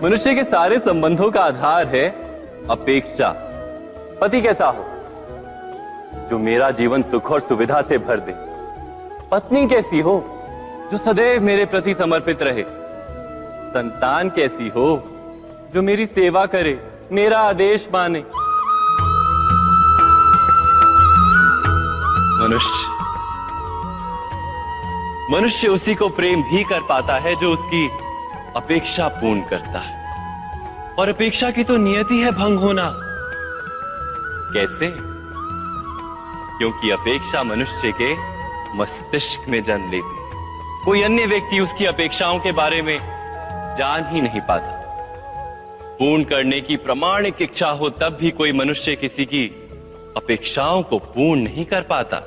मनुष्य के सारे संबंधों का आधार है अपेक्षा। पति कैसा हो जो मेरा जीवन सुख और सुविधा से भर दे। पत्नी कैसी हो जो सदैव मेरे प्रति समर्पित रहे। संतान कैसी हो जो मेरी सेवा करे, मेरा आदेश माने। मनुष्य उसी को प्रेम भी कर पाता है जो उसकी अपेक्षा पूर्ण करता है। और अपेक्षा की तो नियति है भंग होना। कैसे? क्योंकि अपेक्षा मनुष्य के मस्तिष्क में जन्म लेती है। कोई अन्य व्यक्ति उसकी अपेक्षाओं के बारे में जान ही नहीं पाता। पूर्ण करने की प्रामाणिक इच्छा हो तब भी कोई मनुष्य किसी की अपेक्षाओं को पूर्ण नहीं कर पाता।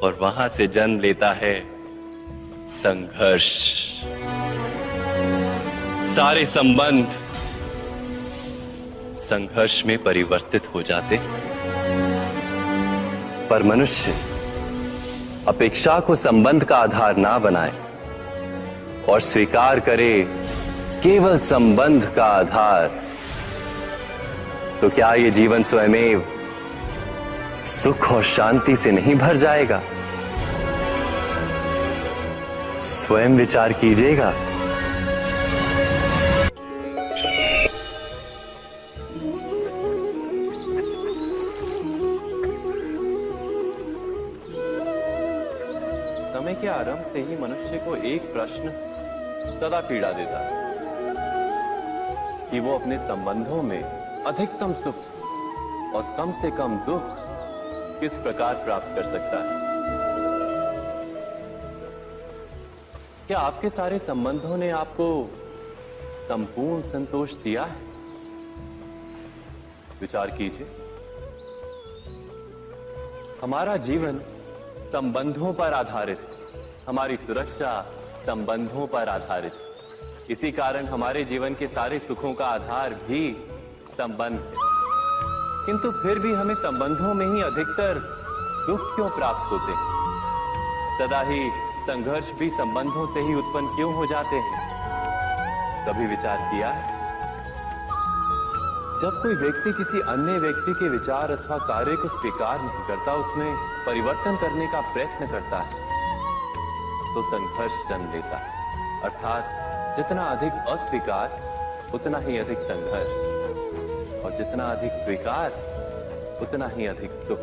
और वहां से जन्म लेता है संघर्ष। सारे संबंध संघर्ष में परिवर्तित हो जाते। पर मनुष्य अपेक्षा को संबंध का आधार ना बनाए और स्वीकार करे केवल संबंध का आधार, तो क्या ये जीवन स्वयमेव सुख और शांति से नहीं भर जाएगा? स्वयं विचार कीजिएगा। समय के आरंभ से ही मनुष्य को एक प्रश्न सदा पीड़ा देता है कि वो अपने संबंधों में अधिकतम सुख और कम से कम दुख किस प्रकार प्राप्त कर सकता है। क्या आपके सारे संबंधों ने आपको संपूर्ण संतोष दिया है? विचार कीजिए। हमारा जीवन संबंधों पर आधारित है। हमारी सुरक्षा संबंधों पर आधारित है। इसी कारण हमारे जीवन के सारे सुखों का आधार भी संबंध है। किंतु फिर भी हमें संबंधों में ही अधिकतर दुख क्यों प्राप्त होते हैं? सदा ही संघर्ष भी संबंधों से ही उत्पन्न क्यों हो जाते हैं? कभी विचार किया है? जब कोई व्यक्ति किसी अन्य व्यक्ति के विचार अथवा कार्य को स्वीकार नहीं करता, उसमें परिवर्तन करने का प्रयत्न करता है, तो संघर्ष जन्म लेता है। अर्थात जितना अधिक अस्वीकार उतना ही अधिक संघर्ष, और जितना अधिक स्वीकार उतना ही अधिक सुख।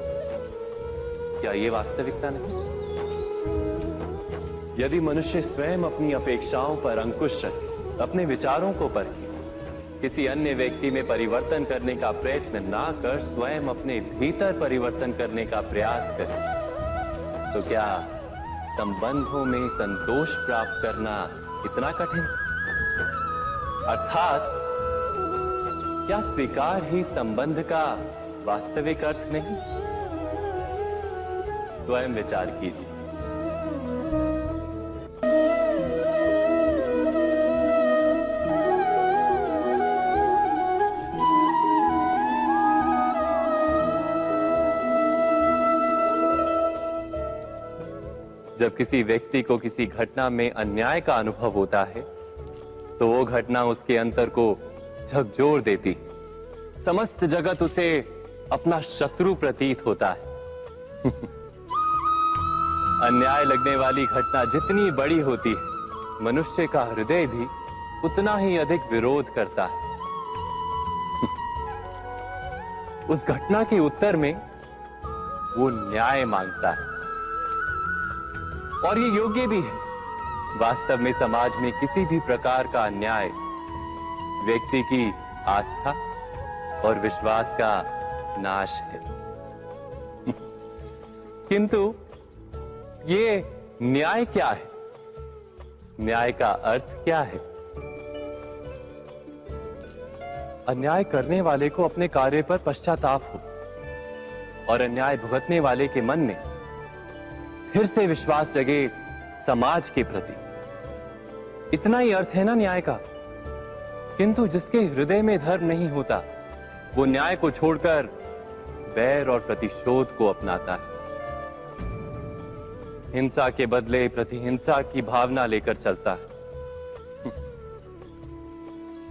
क्या ये वास्तविकता नहीं? यदि मनुष्य स्वयं अपनी अपेक्षाओं पर अंकुश रखे, अपने विचारों को परखे, किसी अन्य व्यक्ति में परिवर्तन करने का प्रयत्न ना कर स्वयं अपने भीतर परिवर्तन करने का प्रयास करे, तो क्या संबंधों में संतोष प्राप्त करना इतना कठिन? अर्थात क्या स्वीकार ही संबंध का वास्तविक अर्थ नहीं? स्वयं विचार कीजिए। जब किसी व्यक्ति को किसी घटना में अन्याय का अनुभव होता है, तो वो घटना उसके अंतर को झकझोर देती। समस्त जगत उसे अपना शत्रु प्रतीत होता है। अन्याय लगने वाली घटना जितनी बड़ी होती है, मनुष्य का हृदय भी उतना ही अधिक विरोध करता है। उस घटना के उत्तर में वो न्याय मांगता है, और ये योग्य भी है। वास्तव में समाज में किसी भी प्रकार का अन्याय व्यक्ति की आस्था और विश्वास का नाश है। किंतु ये न्याय क्या है? न्याय का अर्थ क्या है? अन्याय करने वाले को अपने कार्य पर पश्चाताप हो, और अन्याय भुगतने वाले के मन में फिर से विश्वास जगे समाज के प्रति। इतना ही अर्थ है ना न्याय का। किंतु जिसके हृदय में धर्म नहीं होता, वो न्याय को छोड़कर बैर और प्रतिशोध को अपनाता है। हिंसा के बदले प्रतिहिंसा की भावना लेकर चलता है।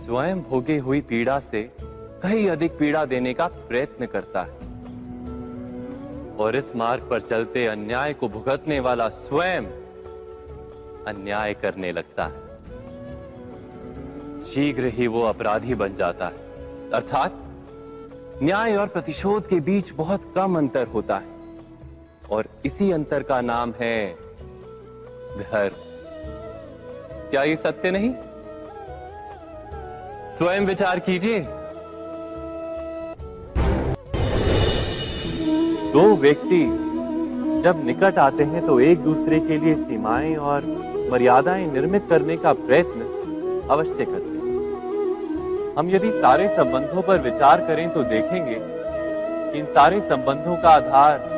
स्वयं भोगी हुई पीड़ा से कहीं अधिक पीड़ा देने का प्रयत्न करता है और इस मार्ग पर चलते अन्याय को भुगतने वाला स्वयं अन्याय करने लगता है। शीघ्र ही वो अपराधी बन जाता है, अर्थात न्याय और प्रतिशोध के बीच बहुत कम अंतर होता है और इसी अंतर का नाम है धर्म। क्या ये सत्य नहीं? स्वयं विचार कीजिए। दो व्यक्ति जब निकट आते हैं तो एक दूसरे के लिए सीमाएं और मर्यादाएं निर्मित करने का प्रयत्न अवश्य करते हैं। हम यदि सारे संबंधों पर विचार करें तो देखेंगे कि इन सारे संबंधों का आधार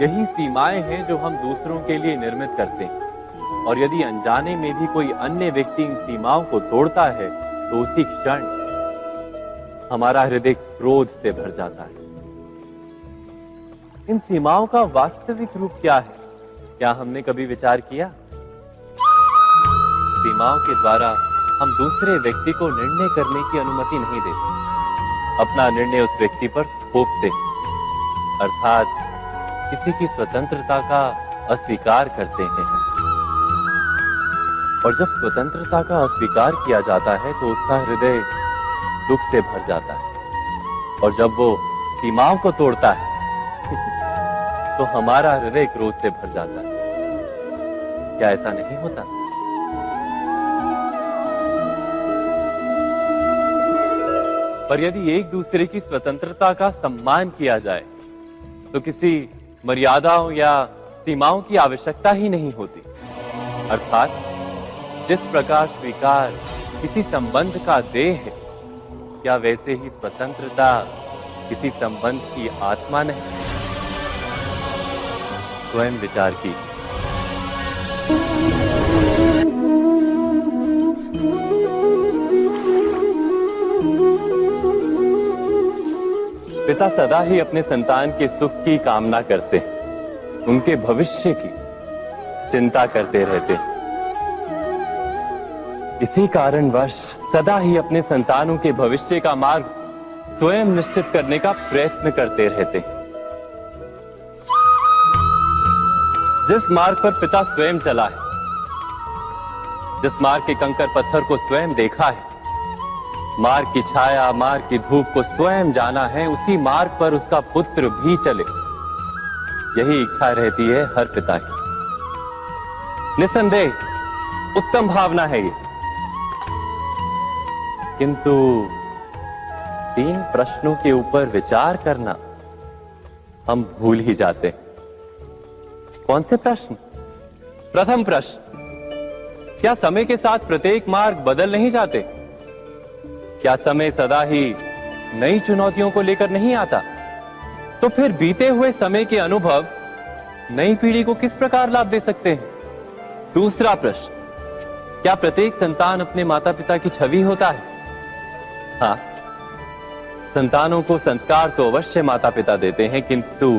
यही सीमाएं हैं जो हम दूसरों के लिए निर्मित करते हैं। और यदि अनजाने में भी कोई अन्य व्यक्ति इन सीमाओं को तोड़ता है तो उसी क्षण हमारा हृदय क्रोध से भर जाता है। इन सीमाओं का वास्तविक रूप क्या है? क्या हमने कभी विचार किया? सीमाओं के द्वारा हम दूसरे व्यक्ति को निर्णय करने की अनुमति नहीं देते, अपना निर्णय उस व्यक्ति पर थोपते, अर्थात किसी की स्वतंत्रता का अस्वीकार करते हैं। और जब स्वतंत्रता का अस्वीकार किया जाता है तो उसका हृदय दुख से भर जाता है और जब वो सीमाओं को तोड़ता है तो हमारा हृदय क्रोध से भर जाता है। क्या ऐसा नहीं होता? पर यदि एक दूसरे की स्वतंत्रता का सम्मान किया जाए तो किसी मर्यादाओं या सीमाओं की आवश्यकता ही नहीं होती। अर्थात जिस प्रकार स्वीकार किसी संबंध का देह है, क्या वैसे ही स्वतंत्रता किसी संबंध की आत्मा नहीं? स्वयं विचार कीजिए। पिता सदा ही अपने संतान के सुख की कामना करते हैं, उनके भविष्य की चिंता करते रहते हैं। इसी कारणवश सदा ही अपने संतानों के भविष्य का मार्ग स्वयं निश्चित करने का प्रयत्न करते रहते हैं। जिस मार्ग पर पिता स्वयं चला है, जिस मार्ग के कंकर पत्थर को स्वयं देखा है, मार्ग की छाया, मार्ग की धूप को स्वयं जाना है, उसी मार्ग पर उसका पुत्र भी चले, यही इच्छा रहती है हर पिता की। निसंदेह उत्तम भावना है ये, किंतु 3 प्रश्नों के ऊपर विचार करना हम भूल ही जाते हैं। कौन से प्रश्न? प्रथम प्रश्न, क्या समय के साथ प्रत्येक मार्ग बदल नहीं जाते? क्या समय सदा ही नई चुनौतियों को लेकर नहीं आता? तो फिर बीते हुए समय के अनुभव नई पीढ़ी को किस प्रकार लाभ दे सकते हैं? दूसरा प्रश्न, क्या प्रत्येक संतान अपने माता पिता की छवि होता है? हाँ, संतानों को संस्कार तो अवश्य माता पिता देते हैं, किंतु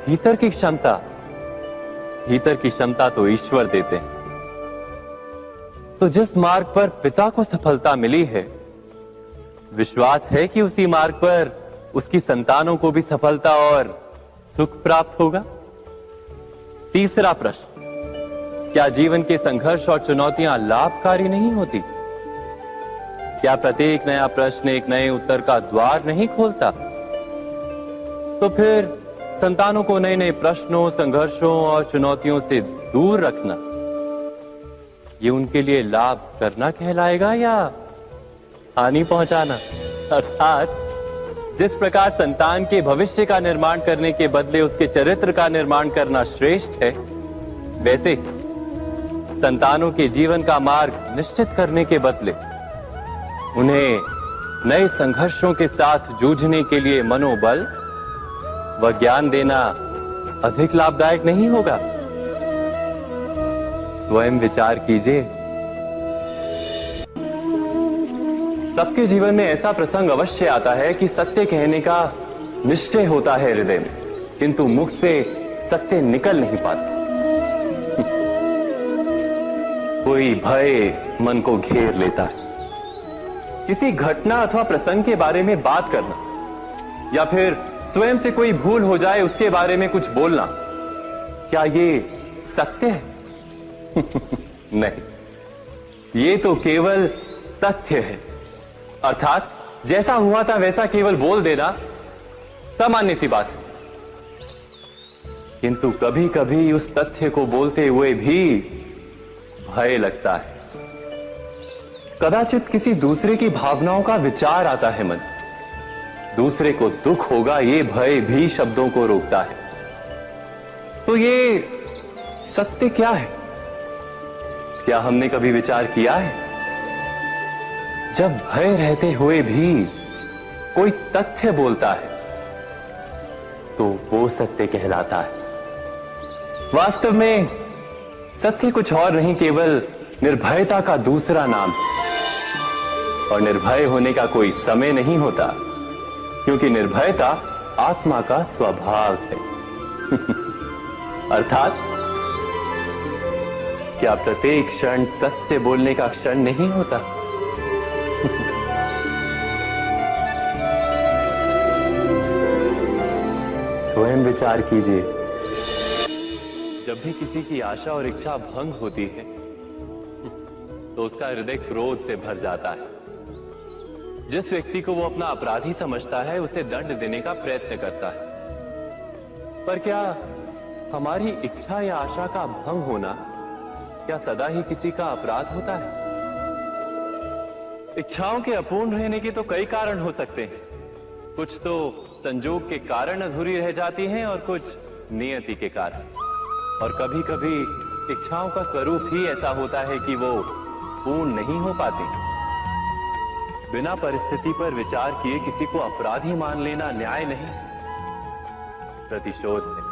भीतर की क्षमता तो ईश्वर देते हैं। तो जिस मार्ग पर पिता को सफलता मिली है, विश्वास है कि उसी मार्ग पर उसकी संतानों को भी सफलता और सुख प्राप्त होगा। तीसरा प्रश्न, क्या जीवन के संघर्ष और चुनौतियां लाभकारी नहीं होती? क्या प्रत्येक नया प्रश्न एक नए उत्तर का द्वार नहीं खोलता? तो फिर संतानों को नए नए प्रश्नों, संघर्षों और चुनौतियों से दूर रखना, ये उनके लिए लाभ करना कहलाएगा या हानि पहुंचाना? अर्थात जिस प्रकार संतान के भविष्य का निर्माण करने के बदले उसके चरित्र का निर्माण करना श्रेष्ठ है, वैसे संतानों के जीवन का मार्ग निश्चित करने के बदले उन्हें नए संघर्षों के साथ जूझने के लिए मनोबल व ज्ञान देना अधिक लाभदायक नहीं होगा? स्वयं विचार कीजिए। सबके जीवन में ऐसा प्रसंग अवश्य आता है कि सत्य कहने का निश्चय होता है हृदय में, किंतु मुख से सत्य निकल नहीं पाता। कोई भय मन को घेर लेता है। किसी घटना अथवा प्रसंग के बारे में बात करना या फिर स्वयं से कोई भूल हो जाए उसके बारे में कुछ बोलना, क्या ये सत्य है? नहीं, ये तो केवल तथ्य है। अर्थात जैसा हुआ था वैसा केवल बोल देना सामान्य सी बात है। किंतु कभी कभी उस तथ्य को बोलते हुए भी भय लगता है। कदाचित किसी दूसरे की भावनाओं का विचार आता है मन, दूसरे को दुख होगा ये भय भी शब्दों को रोकता है। तो ये सत्य क्या है? क्या हमने कभी विचार किया है? जब भय रहते हुए भी कोई तथ्य बोलता है तो वो सत्य कहलाता है। वास्तव में सत्य कुछ और नहीं, केवल निर्भयता का दूसरा नाम है। और निर्भय होने का कोई समय नहीं होता, क्योंकि निर्भयता आत्मा का स्वभाव है। अर्थात क्या प्रत्येक क्षण सत्य बोलने का क्षण नहीं होता? स्वयं विचार कीजिए। जब भी किसी की आशा और इच्छा भंग होती है तो उसका हृदय क्रोध से भर जाता है। जिस व्यक्ति को वो अपना अपराधी समझता है उसे दंड देने का प्रयत्न करता है। पर क्या हमारी इच्छा या आशा का भंग होना क्या सदा ही किसी का अपराध होता है? इच्छाओं के अपूर्ण रहने के तो कई कारण हो सकते हैं। कुछ तो संजोग के कारण अधूरी रह जाती हैं और कुछ नियति के कारण। और कभी कभी इच्छाओं का स्वरूप ही ऐसा होता है कि वो पूर्ण नहीं हो पाती। बिना परिस्थिति पर विचार किए किसी को अपराधी मान लेना न्याय नहीं, प्रतिशोध है।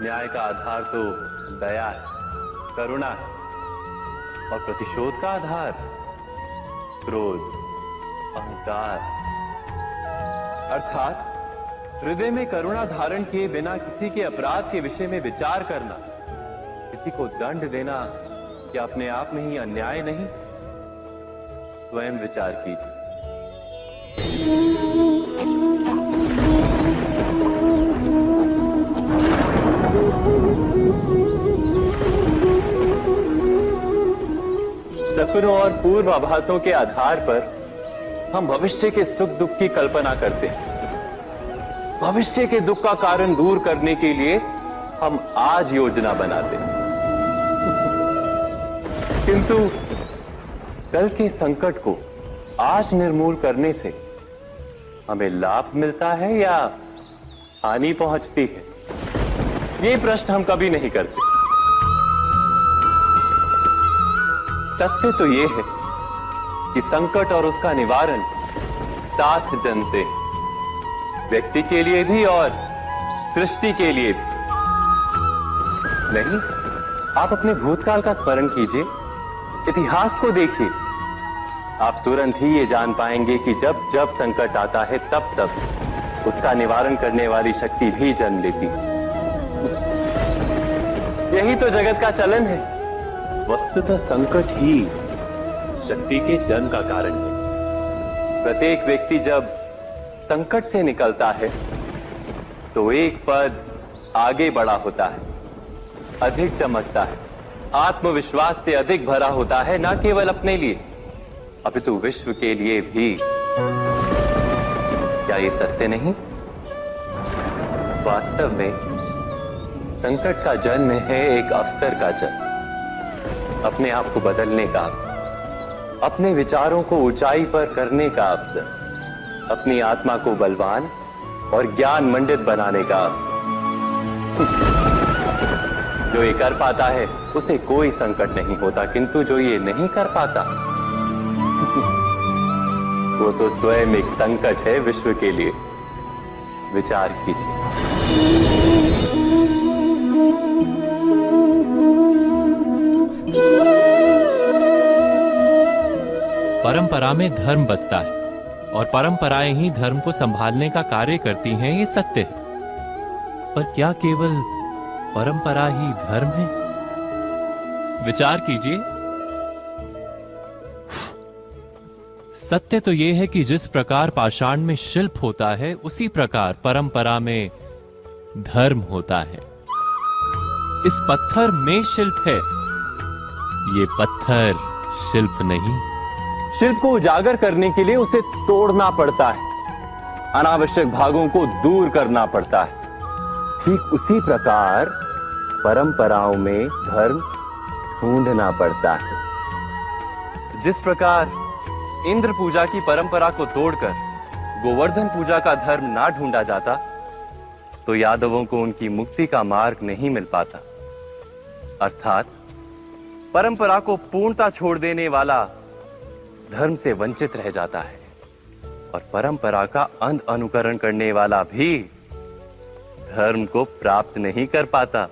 न्याय का आधार तो दया है, करुणा है, और प्रतिशोध का आधार क्रोध, अहंकार। अर्थात हृदय में करुणा धारण किए बिना किसी के अपराध के विषय में विचार करना, किसी को दंड देना, क्या अपने आप में ही अन्याय नहीं? स्वयं विचार कीजिए। सपनों और पूर्वाभासों के आधार पर हम भविष्य के सुख दुख की कल्पना करते हैं। भविष्य के दुख का कारण दूर करने के लिए हम आज योजना बनाते हैं। किंतु कल के संकट को आज निर्मूल करने से हमें लाभ मिलता है या हानि पहुंचती है? ये प्रश्न हम कभी नहीं करते। सत्य तो ये है कि संकट और उसका निवारण साथ जनते हैं, व्यक्ति के लिए भी और सृष्टि के लिए भी। नहीं, आप अपने भूतकाल का स्मरण कीजिए, इतिहास को देखिए। आप तुरंत ही ये जान पाएंगे कि जब जब संकट आता है तब तब उसका निवारण करने वाली शक्ति भी जन्म लेती है। यही तो जगत का चलन है। वस्तुतः संकट ही शक्ति के जन्म का कारण है। प्रत्येक व्यक्ति जब संकट से निकलता है तो एक पद आगे बढ़ा होता है, अधिक चमकता है, आत्मविश्वास से अधिक भरा होता है, न केवल अपने लिए अपितु विश्व के लिए भी। क्या ये सत्य नहीं? वास्तव में संकट का जन्म है एक अवसर का जन्म, अपने आप को बदलने का, अपने विचारों को ऊंचाई पर करने का अवसर, अपनी आत्मा को बलवान और ज्ञान मंडित बनाने का। जो ये कर पाता है उसे कोई संकट नहीं होता, किंतु जो ये नहीं कर पाता वो तो स्वयं एक संकट है विश्व के लिए। विचार कीजिए। परंपरा में धर्म बसता है और परंपराएं ही धर्म को संभालने का कार्य करती हैं, ये सत्य है। पर क्या केवल परंपरा ही धर्म है? विचार कीजिए। सत्य तो यह है कि जिस प्रकार पाषाण में शिल्प होता है, उसी प्रकार परंपरा में धर्म होता है। इस पत्थर में शिल्प है, ये पत्थर शिल्प नहीं। शिल्प को उजागर करने के लिए उसे तोड़ना पड़ता है, अनावश्यक भागों को दूर करना पड़ता है। ठीक उसी प्रकार परंपराओं में धर्म ढूंढना पड़ता है। जिस प्रकार इंद्र पूजा की परंपरा को तोड़कर गोवर्धन पूजा का धर्म ना ढूंढा जाता, तो यादवों को उनकी मुक्ति का मार्ग नहीं मिल पाता। अर्थात परंपरा को पूर्णता छोड़ देने वाला धर्म से वंचित रह जाता है, और परंपरा का अंध अनुकरण करने वाला भी धर्म को प्राप्त नहीं कर पाता।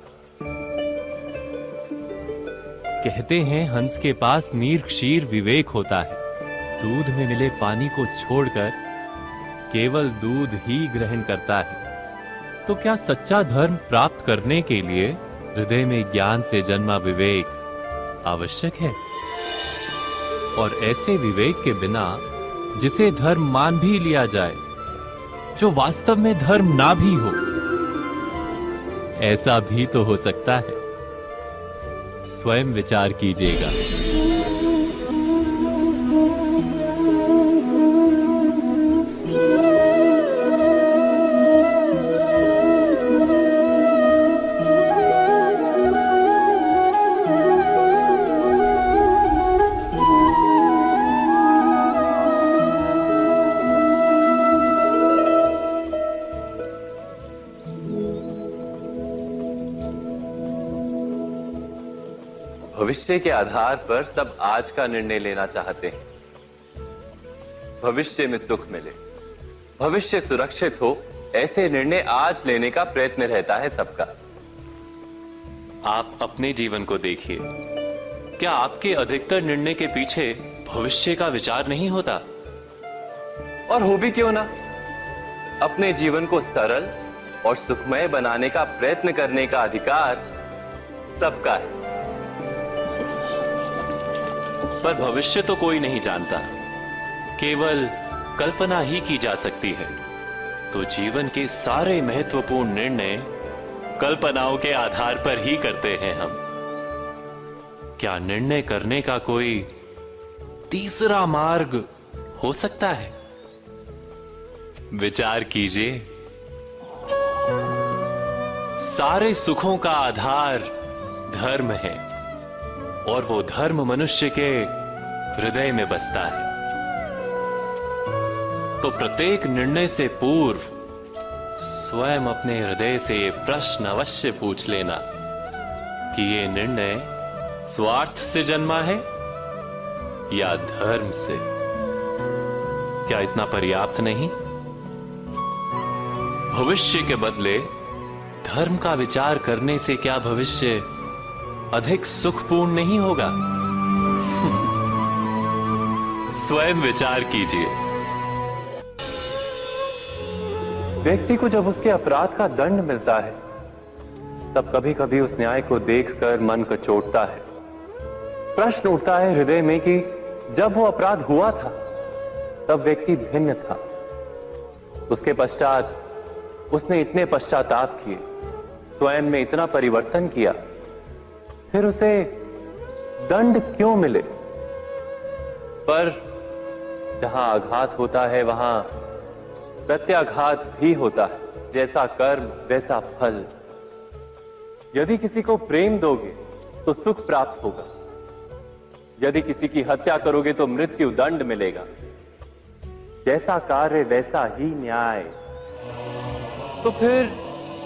कहते हैं हंस के पास नीर क्षीर विवेक होता है। दूध में मिले पानी को छोड़कर केवल दूध ही ग्रहण करता है। तो क्या सच्चा धर्म प्राप्त करने के लिए हृदय में ज्ञान से जन्मा विवेक आवश्यक है? और ऐसे विवेक के बिना जिसे धर्म मान भी लिया जाए, जो वास्तव में धर्म ना भी हो, ऐसा भी तो हो सकता है। स्वयं विचार कीजिएगा। भविष्य के आधार पर सब आज का निर्णय लेना चाहते हैं। भविष्य में सुख मिले, भविष्य सुरक्षित हो, ऐसे निर्णय आज लेने का प्रयत्न रहता है सबका। आप अपने जीवन को देखिए। क्या आपके अधिकतर निर्णय के पीछे भविष्य का विचार नहीं होता? और हो भी क्यों ना। अपने जीवन को सरल और सुखमय बनाने का प्रयत्न करने का अधिकार सबका है। पर भविष्य तो कोई नहीं जानता, केवल कल्पना ही की जा सकती है। तो जीवन के सारे महत्वपूर्ण निर्णय कल्पनाओं के आधार पर ही करते हैं हम। क्या निर्णय करने का कोई तीसरा मार्ग हो सकता है? विचार कीजिए। सारे सुखों का आधार धर्म है, और वो धर्म मनुष्य के हृदय में बसता है। तो प्रत्येक निर्णय से पूर्व स्वयं अपने हृदय से ये प्रश्न अवश्य पूछ लेना कि ये निर्णय स्वार्थ से जन्मा है या धर्म से। क्या इतना पर्याप्त नहीं? भविष्य के बदले धर्म का विचार करने से क्या भविष्य अधिक सुखपूर्ण नहीं होगा? स्वयं विचार कीजिए। व्यक्ति को जब उसके अपराध का दंड मिलता है, तब कभी कभी उस न्याय को देखकर मन कचोटता है। प्रश्न उठता है हृदय में कि जब वो अपराध हुआ था, तब व्यक्ति भिन्न था। उसके पश्चात उसने इतने पश्चाताप किए, स्वयं में इतना परिवर्तन किया, फिर उसे दंड क्यों मिले? पर जहां आघात होता है, वहां प्रत्याघात भी होता है। जैसा कर्म वैसा फल। यदि किसी को प्रेम दोगे तो सुख प्राप्त होगा, यदि किसी की हत्या करोगे तो मृत्यु दंड मिलेगा। जैसा कार्य वैसा ही न्याय। तो फिर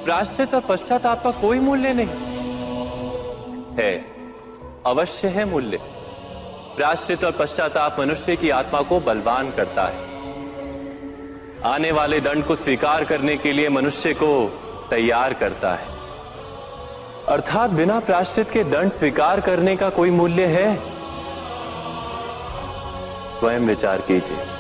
प्रायश्चित और पश्चाताप का कोई मूल्य नहीं है? अवश्य है मूल्य। प्रायश्चित और पश्चाताप मनुष्य की आत्मा को बलवान करता है। आने वाले दंड को स्वीकार करने के लिए मनुष्य को तैयार करता है। अर्थात बिना प्रायश्चित के दंड स्वीकार करने का कोई मूल्य है? स्वयं विचार कीजिए।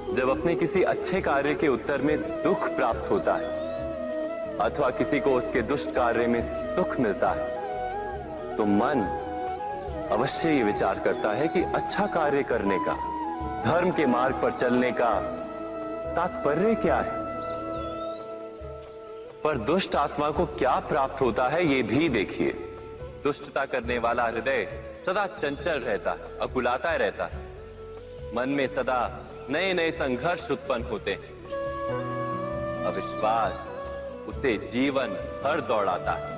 जब अपने किसी अच्छे कार्य के उत्तर में दुख प्राप्त होता है अथवा किसी को उसके दुष्ट कार्य में सुख मिलता है, तो मन अवश्य ये विचार करता है कि अच्छा कार्य करने का, धर्म के मार्ग पर चलने का तात्पर्य क्या है। पर दुष्ट आत्मा को क्या प्राप्त होता है ये भी देखिए। दुष्टता करने वाला हृदय सदा चंचल रहता है, अकुलाता रहता है। मन में सदा नए नए संघर्ष उत्पन्न होते हैं। अविश्वास उसे जीवन भर दौड़ाता है।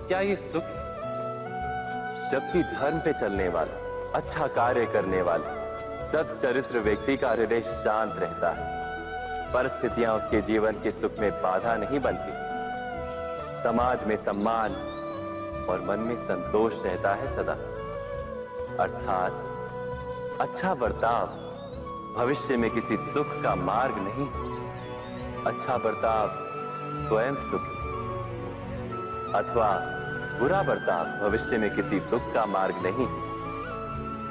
क्या ये सुख? जबकि धर्म पे चलने वाला, अच्छा कार्य करने वाला, सत् चरित्र व्यक्ति का हृदय शांत रहता है। परिस्थितियां उसके जीवन के सुख में बाधा नहीं बनती। समाज में सम्मान और मन में संतोष रहता है सदा। अर्थात अच्छा बर्ताव भविष्य में किसी सुख का मार्ग नहीं। अच्छा बर्ताव स्वयं सुख, अथवा बुरा बर्ताव भविष्य में किसी दुख का मार्ग नहीं।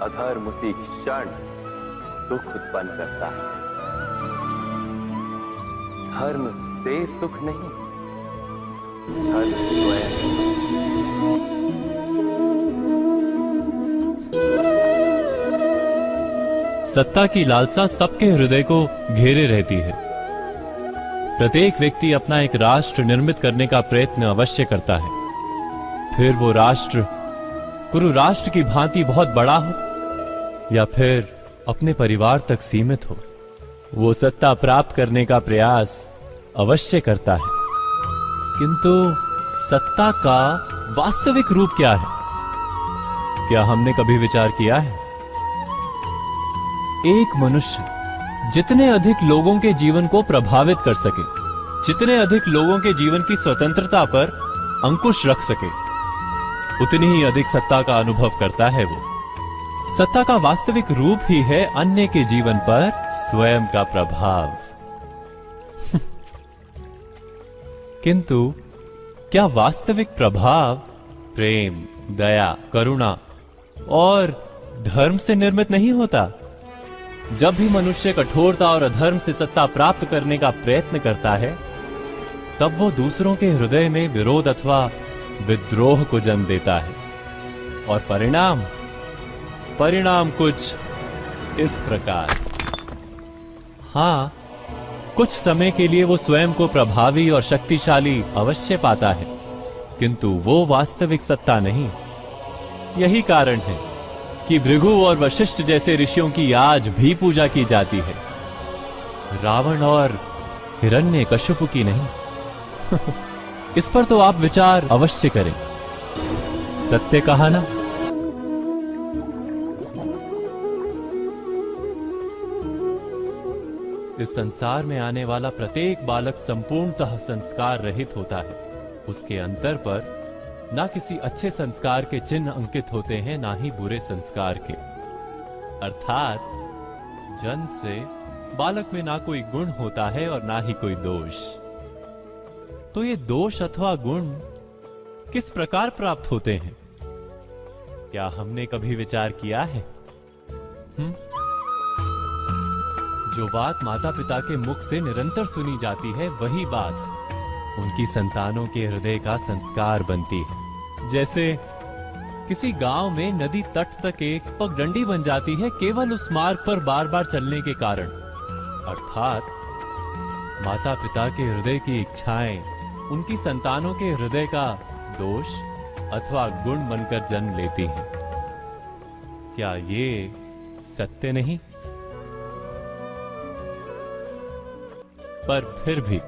अधर्म उसी क्षण दुख उत्पन्न करता है। धर्म से सुख नहीं, धर्म स्वयं। सत्ता की लालसा सबके हृदय को घेरे रहती है। प्रत्येक व्यक्ति अपना एक राष्ट्र निर्मित करने का प्रयत्न अवश्य करता है। फिर वो राष्ट्र कुरु राष्ट्र की भांति बहुत बड़ा हो या फिर अपने परिवार तक सीमित हो, वो सत्ता प्राप्त करने का प्रयास अवश्य करता है। किंतु सत्ता का वास्तविक रूप क्या है? क्या हमने कभी विचार किया है? एक मनुष्य जितने अधिक लोगों के जीवन को प्रभावित कर सके, जितने अधिक लोगों के जीवन की स्वतंत्रता पर अंकुश रख सके, उतनी ही अधिक सत्ता का अनुभव करता है वो। सत्ता का वास्तविक रूप ही है अन्य के जीवन पर स्वयं का प्रभाव। किंतु क्या वास्तविक प्रभाव प्रेम, दया, करुणा और धर्म से निर्मित नहीं होता? जब भी मनुष्य कठोरता और अधर्म से सत्ता प्राप्त करने का प्रयत्न करता है, तब वो दूसरों के हृदय में विरोध अथवा विद्रोह को जन्म देता है। और परिणाम कुछ इस प्रकार। हां, कुछ समय के लिए वो स्वयं को प्रभावी और शक्तिशाली अवश्य पाता है, किंतु वो वास्तविक सत्ता नहीं। यही कारण है कि भृगु और वशिष्ठ जैसे ऋषियों की आज भी पूजा की जाती है, रावण और हिरण्यकशिपु की नहीं। इस पर तो आप विचार अवश्य करें। सत्य कहा ना? इस संसार में आने वाला प्रत्येक बालक संपूर्णतः संस्कार रहित होता है। उसके अंतर पर ना किसी अच्छे संस्कार के चिन्ह अंकित होते हैं, ना ही बुरे संस्कार के। अर्थात जन्म से बालक में ना कोई गुण होता है और ना ही कोई दोष। तो ये दोष अथवा गुण किस प्रकार प्राप्त होते हैं? क्या हमने कभी विचार किया है? जो बात माता पिता के मुख से निरंतर सुनी जाती है, वही बात उनकी संतानों के हृदय का संस्कार बनती है। जैसे किसी गांव में नदी तट तक एक पगडंडी बन जाती है केवल उस मार्ग पर बार बार चलने के कारण। अर्थात माता पिता के हृदय की इच्छाएं उनकी संतानों के हृदय का दोष अथवा गुण बनकर जन्म लेती हैं। क्या ये सत्य नहीं? पर फिर भी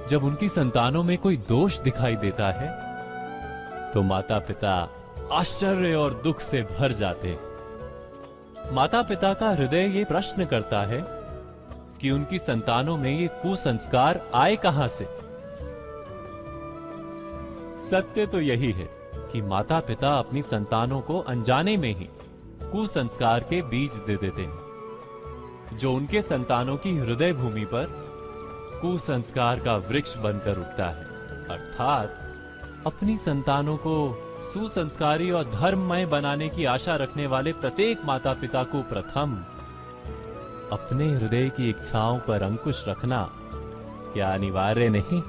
जब उनकी संतानों में कोई दोष दिखाई देता है, तो माता पिता आश्चर्य और दुख से भर जाते हैं। माता पिता का हृदय ये प्रश्न करता है कि उनकी संतानों में ये कुसंस्कार आए कहां से? सत्य तो यही है कि माता पिता अपनी संतानों को अनजाने में ही कुसंस्कार के बीज दे देते हैं, जो उनके संतानों की हृदय भूमि पर कुसंस्कार का वृक्ष बनकर उगता है। अर्थात अपनी संतानों को सुसंस्कारी और धर्ममय बनाने की आशा रखने वाले प्रत्येक माता पिता को प्रथम अपने हृदय की इच्छाओं पर अंकुश रखना क्या अनिवार्य नहीं?